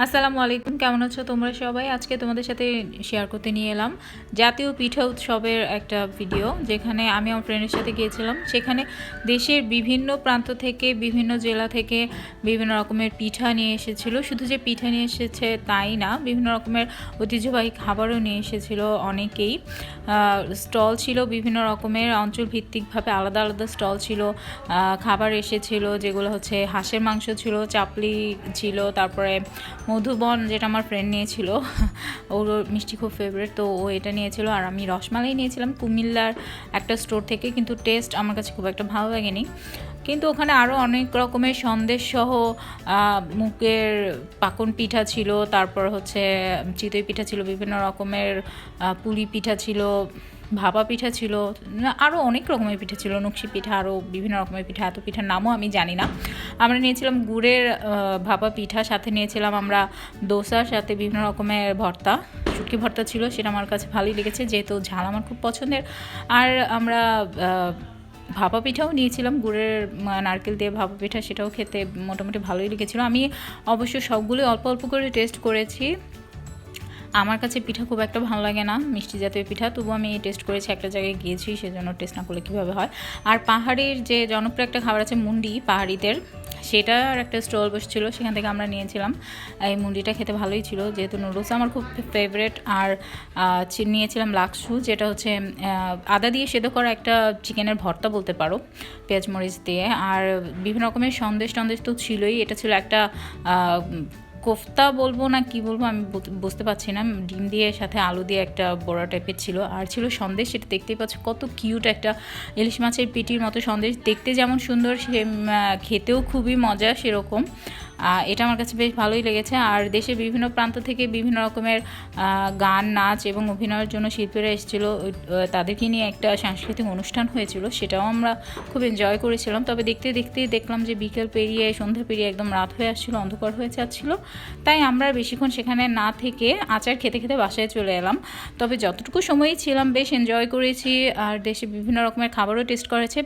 আসসালামু আলাইকুম, কেমন আছো তোমরা সবাই? আজকে তোমাদের সাথে শেয়ার করতে নিয়ে এলাম জাতীয় পিঠা উৎসবের একটা ভিডিও, যেখানে আমি আমার ফ্রেন্ডের সাথে গিয়েছিলাম। সেখানে দেশের বিভিন্ন প্রান্ত থেকে, বিভিন্ন জেলা থেকে বিভিন্ন রকমের পিঠা নিয়ে এসেছিলো। শুধু যে পিঠা নিয়ে এসেছে তাই না, বিভিন্ন রকমের ঐতিহ্যবাহী খাবারও নিয়ে এসেছিলো অনেকেই। স্টল ছিল বিভিন্ন রকমের, অঞ্চলভিত্তিকভাবে আলাদা আলাদা স্টল ছিল। খাবার এসেছিলো যেগুলো হচ্ছে হাঁসের মাংস ছিল, চাপলি ছিল, তারপরে মধুবন যেটা আমার ফ্রেন্ড নিয়েছিল, ওর মিষ্টি খুব ফেভারিট, তো ও এটা নিয়েছিল। আর আমি রসমালাই নিয়েছিলাম কুমিল্লার একটা স্টোর থেকে, কিন্তু টেস্ট আমার কাছে খুব একটা ভালো লাগেনি। কিন্তু ওখানে আরও অনেক রকমের সন্দেশ সহ মুগের পাকন পিঠা ছিল, তারপর হচ্ছে চিতই পিঠা ছিল, বিভিন্ন রকমের পুলি পিঠা ছিল, ভাপা পিঠা ছিল, আরও অনেক রকমের পিঠা ছিল, নকশি পিঠা, আরও বিভিন্ন রকমের পিঠা। এত পিঠার নামও আমি জানি না। আমরা নিয়েছিলাম গুড়ের ভাপা পিঠা, সাথে নিয়েছিলাম আমরা দোসার সাথে বিভিন্ন রকমের ভর্তা, শুটকি ভর্তা ছিল, সেটা আমার কাছে ভালোই লেগেছে যেহেতু ঝাল আমার খুব পছন্দের। আর আমরা ভাপা পিঠাও নিয়েছিলাম, গুড়ের নারকেল দিয়ে ভাপা পিঠা, সেটাও খেতে মোটামুটি ভালোই লেগেছিলো। আমি অবশ্য সবগুলোই অল্প অল্প করে টেস্ট করেছি। আমার কাছে পিঠা খুব একটা ভালো লাগে না, মিষ্টি জাতীয় পিঠা, তবু আমি টেস্ট করেছি, একটা জায়গায় গিয়েছি সেজন্য টেস্ট না করলে কীভাবে হয়। আর পাহাড়ির যে জনপ্রিয় একটা খাবার আছে মুন্ডি, পাহাড়িদের, সেটার একটা স্টল বসেছিলো, সেখান থেকে আমরা নিয়েছিলাম। এই মুন্ডিটা খেতে ভালোই ছিল, যেহেতু নুডলস আমার খুব ফেভারেট। আর নিয়েছিলাম লাকসু, যেটা হচ্ছে আদা দিয়ে সেদ্ধ করা একটা চিকেনের ভর্তা বলতে পারো, পেঁয়াজ মরিচ দিয়ে। আর বিভিন্ন রকমের সন্দেশ টন্দেশ তো ছিলই। এটা ছিল একটা কোফতা বলবো না কি বলবো আমি বুঝতে পারছি না, ডিম দিয়ে সাথে আলু দিয়ে একটা বড়া টাইপের ছিল। আর ছিল সন্দেশ, সেটা দেখতেই পাচ্ছ কত কিউট, একটা ইলিশ মাছের পিটির মতো সন্দেশ, দেখতে যেমন সুন্দর সে খেতেও খুবই মজা সেরকম। এটা আমার কাছে বেশ ভালোই লেগেছে। আর দেশের বিভিন্ন প্রান্ত থেকে বিভিন্ন রকমের গান, নাচ এবং অভিনয়ের জন্য শিল্পীরা এসেছিলো, তাদেরকে নিয়ে একটা সাংস্কৃতিক অনুষ্ঠান হয়েছিল, সেটাও আমরা খুব এনজয় করেছিলাম। তবে দেখতে দেখতেই দেখলাম যে বিকেল পেরিয়ে, সন্ধ্যা পেরিয়ে একদম রাত হয়ে আসছিলো, অন্ধকার হয়ে যাচ্ছিলো, তাই আমরা বেশিক্ষণ সেখানে না থেকে আচার খেতে খেতে বাসায় চলে এলাম। তবে যতটুকু সময়ই ছিলাম বেশ এনজয় করেছি, আর দেশে বিভিন্ন রকমের খাবারও টেস্ট করেছে।